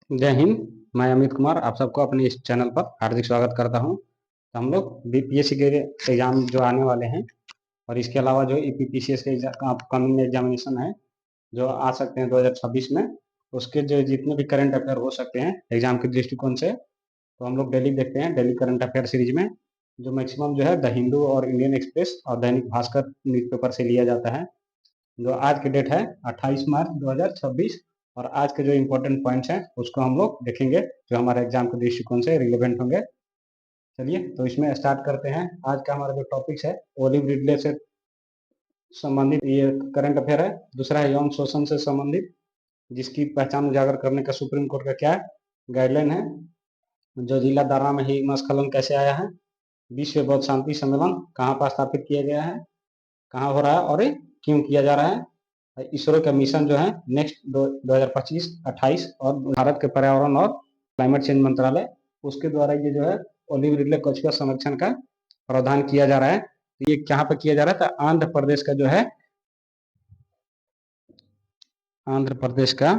जय हिंद। मैं अमित कुमार आप सबको अपने इस चैनल पर हार्दिक स्वागत करता हूं। तो हम लोग बीपीएससी के एग्जाम जो आने वाले हैं और इसके अलावा जो ईपीपीसीएस के अपकमिंग एग्जामिनेशन है जो आ सकते हैं 2026 में, उसके जो जितने भी करंट अफेयर हो सकते हैं एग्जाम के दृष्टिकोण से, तो हम लोग डेली देखते हैं। डेली करंट अफेयर सीरीज में जो मैक्सिमम जो है द हिंदू और इंडियन एक्सप्रेस और दैनिक भास्कर न्यूज़पेपर से लिया जाता है। जो आज की डेट है 28 मार्च 2026, और आज के जो इम्पोर्टेंट पॉइंट्स हैं उसको हम लोग देखेंगे जो हमारे एग्जाम के दृष्टिकोण से रिलेवेंट होंगे। चलिए तो इसमें स्टार्ट करते हैं। आज का हमारा जो टॉपिक्स है ओलिव रिडले से संबंधित ये करंट अफेयर है। दूसरा है यौन शोषण से संबंधित, जिसकी पहचान उजागर करने का सुप्रीम कोर्ट का क्या गाइडलाइन है। जो जिला दारा में ही हिमस्खलन कैसे आया है। विश्व बौद्ध शांति सम्मेलन कहाँ पर स्थापित किया गया है, कहाँ हो रहा है और क्यों किया जा रहा है। इसरो का मिशन जो है नेक्स्ट 2025-28 और भारत के पर्यावरण और क्लाइमेट चेंज मंत्रालय उसके द्वारा ये जो है ओलिव रिडले कछुआ संरक्षण का प्रावधान किया जा रहा है। तो ये कहाँ पर किया जा रहा है, तो आंध्र प्रदेश का जो है आंध्र प्रदेश का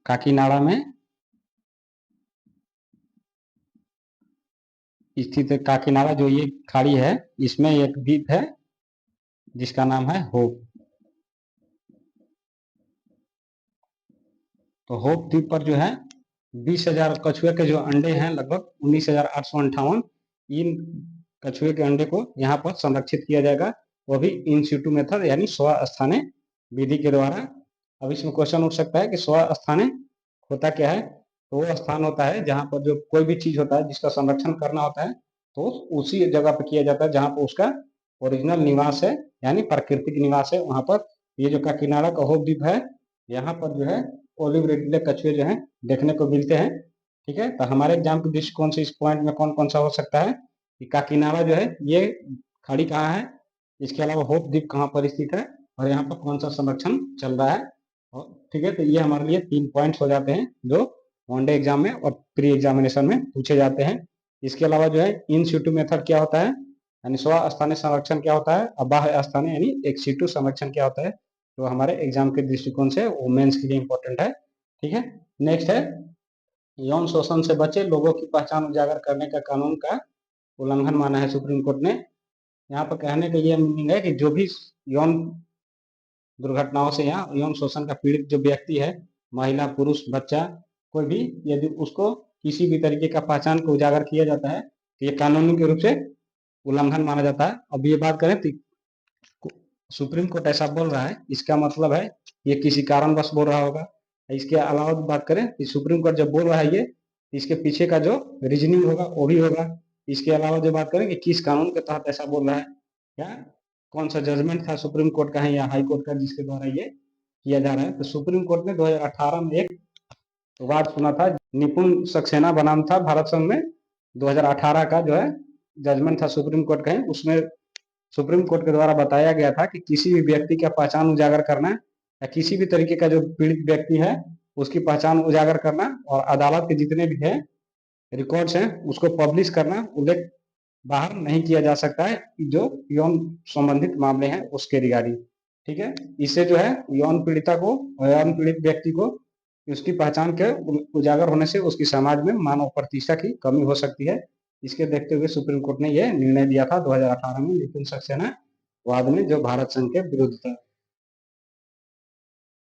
काकीनाडा में स्थित है। काकीनाडा जो ये खाड़ी है इसमें एक द्वीप है जिसका नाम है होप। तो होप द्वीप पर जो है 20,000 कछुए के जो अंडे हैं, लगभग 19,858, इन कछुए के अंडे को यहाँ पर संरक्षित किया जाएगा, वो भी इन सिटू मेथड यानी स्व स्थाने विधि के द्वारा। अब इसमें क्वेश्चन उठ सकता है कि स्व स्थाने होता क्या है। तो वो स्थान होता है जहाँ पर जो कोई भी चीज होता है जिसका संरक्षण करना होता है तो उसी जगह पर किया जाता है जहाँ पर उसका ओरिजिनल निवास है, यानी प्राकृतिक निवास है वहां पर। ये जो काकीनाडा का होप द्वीप है, यहाँ पर जो है ओलिव रिडले कछुए जो है देखने को मिलते हैं। ठीक है, तो हमारे एग्जाम के दृष्टिकोण से इस पॉइंट में कौन कौन सा हो सकता है कि काकीनाडा जो है ये खाड़ी कहाँ है, इसके अलावा होप द्वीप कहाँ पर स्थित है, और यहाँ पर कौन सा संरक्षण चल रहा है। और ठीक है, तो ये हमारे लिए 3 पॉइंट्स हो जाते हैं जो वनडे एग्जाम में और प्री एग्जामिनेशन में पूछे जाते हैं। इसके अलावा जो है इन सिटू मेथड क्या होता है, यानी स्व स्थानीय संरक्षण क्या होता है, और बाह्य स्थानीय यानी एक सिटू संरक्षण क्या होता है, तो हमारे एग्जाम के दृष्टिकोण से वो मेंस के लिए इंपॉर्टेंट है। ठीक है, नेक्स्ट है यौन शोषण से बचे लोगों की पहचान उजागर करने का कानून का उल्लंघन माना है सुप्रीम कोर्ट ने। यहाँ पर कहने का ये मीनिंग है कि जो भी यौन दुर्घटनाओं से या यौन शोषण का पीड़ित जो व्यक्ति है, महिला पुरुष बच्चा कोई भी, यदि उसको किसी भी तरीके का पहचान को उजागर किया जाता है तो ये कानूनी के रूप से उल्लंघन माना जाता है। अब ये बात करें तो सुप्रीम कोर्ट ऐसा बोल रहा है, इसका मतलब है ये किसी कारणवश बोल रहा होगा। इसके अलावा बात करें तो सुप्रीम कोर्ट जब बोल रहा है ये, इसके पीछे का जो रीजनिंग होगा वो भी होगा। इसके अलावा जो बात करें कि किस कानून के तहत ऐसा बोल रहा है, क्या कौन सा जजमेंट था सुप्रीम कोर्ट का है या हाई कोर्ट का जिसके द्वारा ये किया जा रहा है। तो सुप्रीम कोर्ट ने 2018 में एक वाद सुना था, निपुण सक्सेना बनाम था भारत संघ में, 2018 का जो है जजमेंट था सुप्रीम कोर्ट का है। उसमें सुप्रीम कोर्ट के द्वारा बताया गया था कि किसी भी व्यक्ति का पहचान उजागर करना या किसी भी तरीके का जो पीड़ित व्यक्ति है उसकी पहचान उजागर करना और अदालत के जितने भी है रिकॉर्ड्स हैं उसको पब्लिश करना, उल्लेख बाहर नहीं किया जा सकता है जो यौन संबंधित मामले हैं उसके रिगार्डिंग। ठीक है, इससे जो है यौन पीड़िता को यौन पीड़ित व्यक्ति को उसकी पहचान के उजागर होने से उसकी समाज में मानव प्रतिष्ठा की कमी हो सकती है। इसके देखते हुए सुप्रीम कोर्ट ने यह निर्णय दिया था 2018 में निपुण सक्सेना वाद में, जो भारत संघ के विरुद्ध था।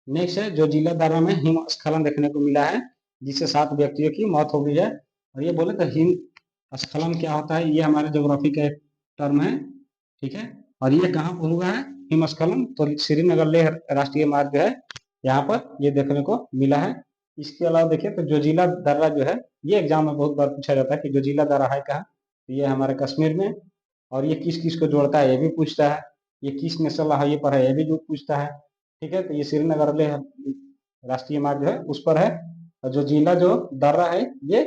नेक्स्ट है जो जिला दारा में हिमस्खलन देखने को मिला है जिससे 7 व्यक्तियों की मौत हो गई है। और ये बोले तो हिमस्खलन क्या होता है, ये हमारे ज्योग्राफी का एक टर्म है। ठीक है, और ये कहाँ पर हुआ है हिमस्खलन, तो श्रीनगर लेह राष्ट्रीय मार्ग है यहाँ पर ये देखने को मिला है। इसके अलावा देखिए तो जो जिला दर्रा जो है, ये एग्जाम में बहुत बार पूछा जाता है कि जो जिला दर्रा है कहाँ, तो ये हमारे कश्मीर में। और ये किस किस को जोड़ता है ये भी पूछता है, ये किस नेशनल हाईवे पर है ये भी जो पूछता है। ठीक है, तो ये श्रीनगर लेह राष्ट्रीय मार्ग जो है उस पर है। और जो जिला जो दर्रा है ये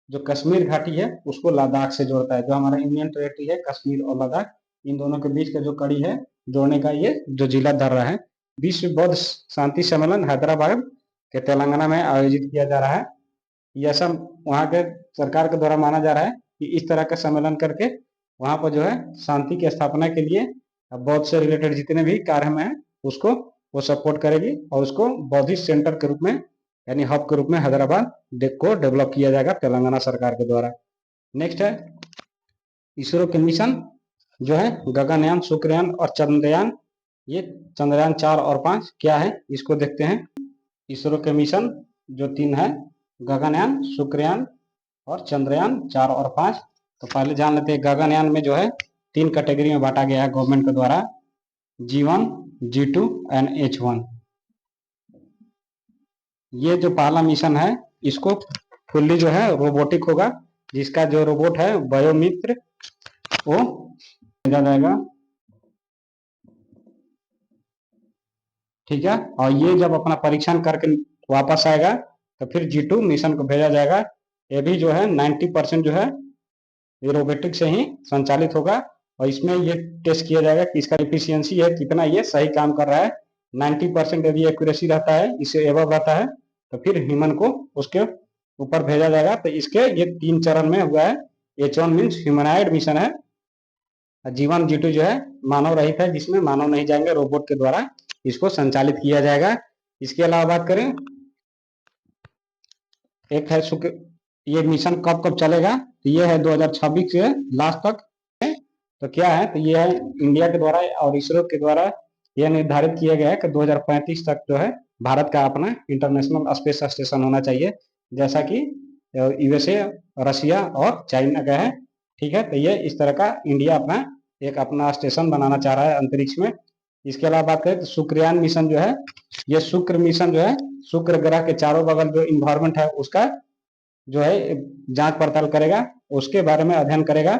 जो कश्मीर घाटी है उसको लद्दाख से जोड़ता है, जो हमारा यूनियन टेरेटरी है कश्मीर और लद्दाख, इन दोनों के बीच का जो कड़ी है जोड़ने का ये जो जिला दर्रा है। विश्व बौद्ध शांति सम्मेलन हैदराबाद के तेलंगाना में आयोजित किया जा रहा है। यह सब वहाँ के सरकार के द्वारा माना जा रहा है कि इस तरह का सम्मेलन करके वहाँ पर जो है शांति की स्थापना के लिए बौद्ध से रिलेटेड जितने भी कार्य में है उसको वो सपोर्ट करेगी और उसको बौद्धिस्ट सेंटर के रूप में यानी हब के रूप में हैदराबाद को डेवलप किया जाएगा तेलंगाना सरकार के द्वारा। नेक्स्ट है इसरो के मिशन जो है गगनयान, शुक्रयान और चंद्रयान। ये चंद्रयान 4 और 5 क्या है इसको देखते हैं। इसरो के मिशन जो 3 है गगनयान, शुक्रयान और चंद्रयान 4 और 5। तो पहले जान लेते हैं गगनयान में जो है 3 कैटेगरी में बांटा गया है गवर्नमेंट के द्वारा, G1, G2 एंड H1। ये जो पहला मिशन है इसको फुल्ली जो है रोबोटिक होगा, जिसका जो रोबोट है बायोमित्र वो भेजा जाएगा, ठीक है। और ये जब अपना परीक्षण करके वापस आएगा तो फिर G2 मिशन को भेजा जाएगा। ये भी जो है 90% जो है ये रोबोटिक से ही संचालित होगा और इसमें ये टेस्ट किया जाएगा कि इसका एफिशिएंसी है कितना, ये सही काम कर रहा है। 90% यदि एक्यूरेसी रहता है, इससे एबव रहता है तो फिर ह्यूमन को उसके ऊपर भेजा जाएगा। तो इसके ये 3 चरण में हुआ है। H1 मीन्स ह्यूमनाइड मिशन है, G1 G2 जो है मानव रहित है, जिसमें मानव नहीं जाएंगे, रोबोट के द्वारा इसको संचालित किया जाएगा। इसके अलावा बात करें एक है शुक्र, ये मिशन कब कब चलेगा तो ये है 2026 से लास्ट तक। तो क्या है तो ये है इंडिया के द्वारा और इसरो के द्वारा यह निर्धारित किया गया है कि 2035 तक जो है भारत का अपना इंटरनेशनल स्पेस स्टेशन होना चाहिए, जैसा कि यूएसए, रशिया और चाइना का है, ठीक है। तो ये इस तरह का इंडिया अपना स्टेशन बनाना चाह रहा है अंतरिक्ष में। इसके अलावा बात करें तो शुक्रयान मिशन जो है, ये शुक्र मिशन जो है शुक्र ग्रह के चारों बगल जो इन्वायरमेंट है उसका जो है जांच पड़ताल करेगा, उसके बारे में अध्ययन करेगा।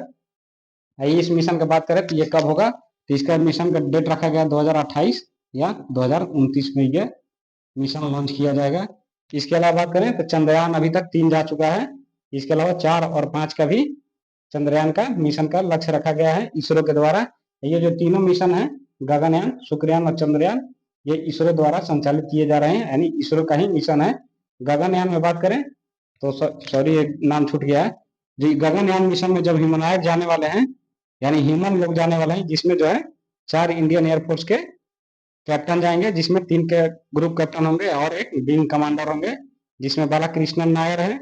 इस मिशन की बात करें तो ये कब होगा तो इसका मिशन का डेट रखा गया 2028 या 2029 में ये मिशन लॉन्च किया जाएगा। इसके अलावा बात करें तो चंद्रयान अभी तक 3 जा चुका है। इसके अलावा 4 और 5 का भी चंद्रयान का मिशन का लक्ष्य रखा गया है इसरो के द्वारा। ये जो तीनों मिशन है गगनयान, शुक्रयान और चंद्रयान, ये इसरो द्वारा संचालित किए जा रहे हैं, यानी इसरो का ही मिशन है। गगनयान में बात करें तो सॉरी एक नाम छूट गया है, जो गगनयान मिशन में जब ह्यूमनाइड जाने वाले हैं यानी ह्यूमन लोग जाने वाले हैं, जिसमें जो है 4 इंडियन एयरफोर्स के कैप्टन जाएंगे, जिसमें 3 के ग्रुप कैप्टन होंगे और एक विंग कमांडर होंगे, जिसमें बालाकृष्णन नायर है,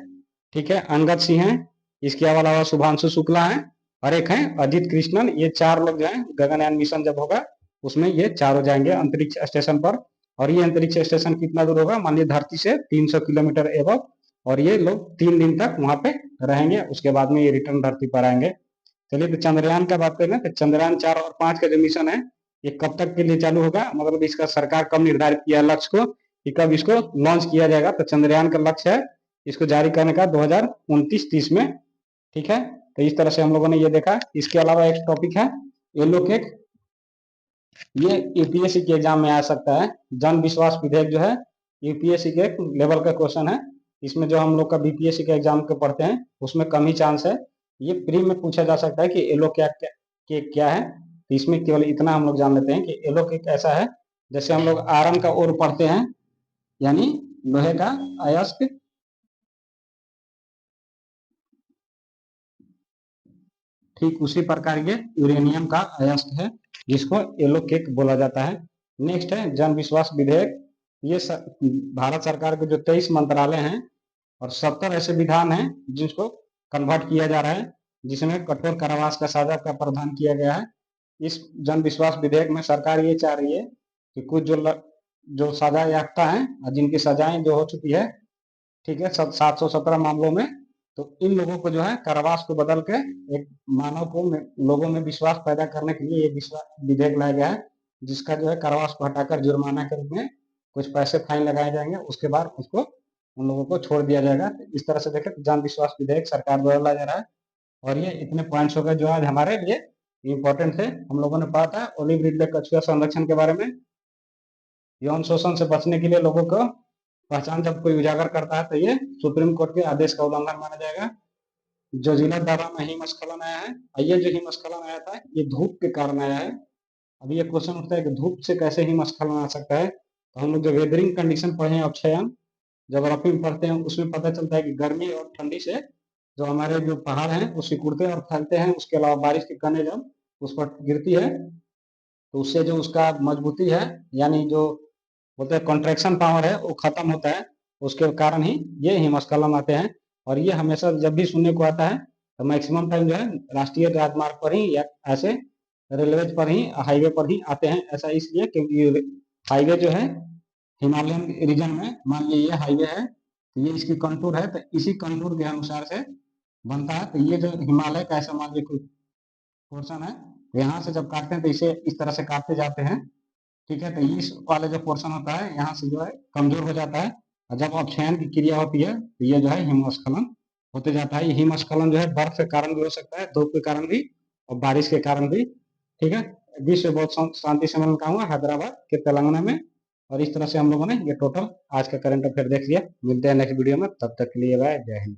ठीक है, अंगद सिंह है, इसके अलावा शुभांशु शुक्ला है और एक है अजीत कृष्णन। ये 4 लोग जो है गगनयान मिशन जब होगा उसमें ये चारों जाएंगे अंतरिक्ष स्टेशन पर। और ये अंतरिक्ष स्टेशन कितना दूर होगा, मान लीजिए धरती से 300 किलोमीटर एबव, और ये लोग 3 दिन तक वहां पे रहेंगे, उसके बाद में ये रिटर्न धरती पर आएंगे। चलिए तो चंद्रयान का बात करें तो चंद्रयान 4 और 5 का जो मिशन है ये कब तक के लिए चालू होगा, मतलब इसका सरकार कब निर्धारित किया लक्ष्य को कि कब इसको लॉन्च किया जाएगा। तो चंद्रयान का लक्ष्य है इसको जारी करने का 2029-30 में, ठीक है। तो इस तरह से हम लोगों ने ये देखा। इसके अलावा एक टॉपिक है येलो केक, ये यूपीएससी के एग्जाम में आ सकता है। जन विश्वास विधेयक जो है यूपीएससी के लेवल का क्वेश्चन है, इसमें जो हम लोग का बीपीएससी के एग्जाम के पढ़ते हैं उसमें कम ही चांस है। ये प्री में पूछा जा सकता है कि येलो केक क्या है, तो इसमें केवल इतना हम लोग जान लेते हैं कि येलो केक ऐसा है जैसे हम लोग आयरन का ओर पढ़ते हैं, यानी लोहे का अयस्क, ठीक उसी प्रकार ये यूरेनियम का अयस्क है जिसको येलो केक बोला जाता है। नेक्स्ट है जन विश्वास विधेयक, ये भारत सरकार के जो 23 मंत्रालय हैं और 70 ऐसे विधान हैं जिसको कन्वर्ट किया जा रहा है, जिसमें कठोर कारावास का सजा का प्रावधान किया गया है। इस जन विश्वास विधेयक में सरकार ये चाह रही है कि कुछ जो सजा याफ्ता है और जिनकी सजाएं जो हो चुकी है, ठीक है, 717 मामलों में, तो इन लोगों को जो है कारावास को बदल के एक मानव को लोगों में विश्वास पैदा करने के लिए ये विधेयक लाया गया है, जिसका जो है कारावास को हटाकर जुर्माना के रूप में कुछ पैसे फाइन लगाए जाएंगे, उसके बाद उसको उन लोगों को छोड़ दिया जाएगा। तो इस तरह से देखें तो जन विश्वास विधेयक सरकार द्वारा लाया जा रहा है। और ये इतने पॉइंट्स हो गए जो आज हमारे लिए इम्पोर्टेंट थे। हम लोगों ने पढ़ा था ओलिव रिडले कछुआ संरक्षण के बारे में। यौन शोषण से बचने के लिए लोगों को पहचान जब कोई उजागर करता है तो ये सुप्रीम कोर्ट के आदेश का उल्लंघन माना जाएगा। जो जिला दर्रा में हिमस्खलन आया है, ये जो हिमस्खलन आया था ये धूप के कारण आया है। अभी ये क्वेश्चन उठता है कि धूप से कैसे हिमस्खलन आ सकता है, तो हम लोग जो वेदरिंग कंडीशन पढ़े हैं अक्षयन ज्योग्राफी में पढ़ते हैं उसमें पता चलता है कि गर्मी और ठंडी से जो हमारे जो पहाड़ हैं वो सिकुड़ते और फैलते हैं। उसके अलावा बारिश की कणें जब उस पर गिरती है तो उससे जो उसका मजबूती है, यानी जो बोलते हैं कॉन्ट्रैक्शन पावर है वो खत्म होता है, उसके कारण ही ये हिमस्खलन आते हैं। और ये हमेशा जब भी सुनने को आता है तो मैक्सिमम टाइम जो है राष्ट्रीय राजमार्ग पर ही या ऐसे रेलवे पर ही, हाईवे पर ही आते हैं। ऐसा इसलिए क्योंकि हाईवे जो है हिमालयन रीजन में, मान लीजिए ये हाईवे है तो ये इसकी कंटूर है, तो इसी कंटूर के अनुसार से बनता है। तो ये जो हिमालय का ऐसा मान लीजिए कोई पोर्शन है, यहाँ से जब काटते हैं तो इसे इस तरह से काटते जाते हैं, ठीक है। तो इस वाले जो पोर्शन होता है यहाँ से जो है कमजोर हो जाता है, और जब अपक्षयन की क्रिया होती है तो ये जो है हिमस्खलन होते जाता है। ये हिमस्खलन जो है बर्फ के कारण भी हो सकता है, धूप के कारण भी, और बारिश के कारण भी, ठीक है। विश्व बौद्ध शांति सम्मेलन का हुआ हैदराबाद के तेलंगाना में। और इस तरह से हम लोगों ने ये टोटल आज का करंट अफेयर देख लिया। मिलते हैं नेक्स्ट वीडियो में, तब तक के लिए बाय, जय हिंद।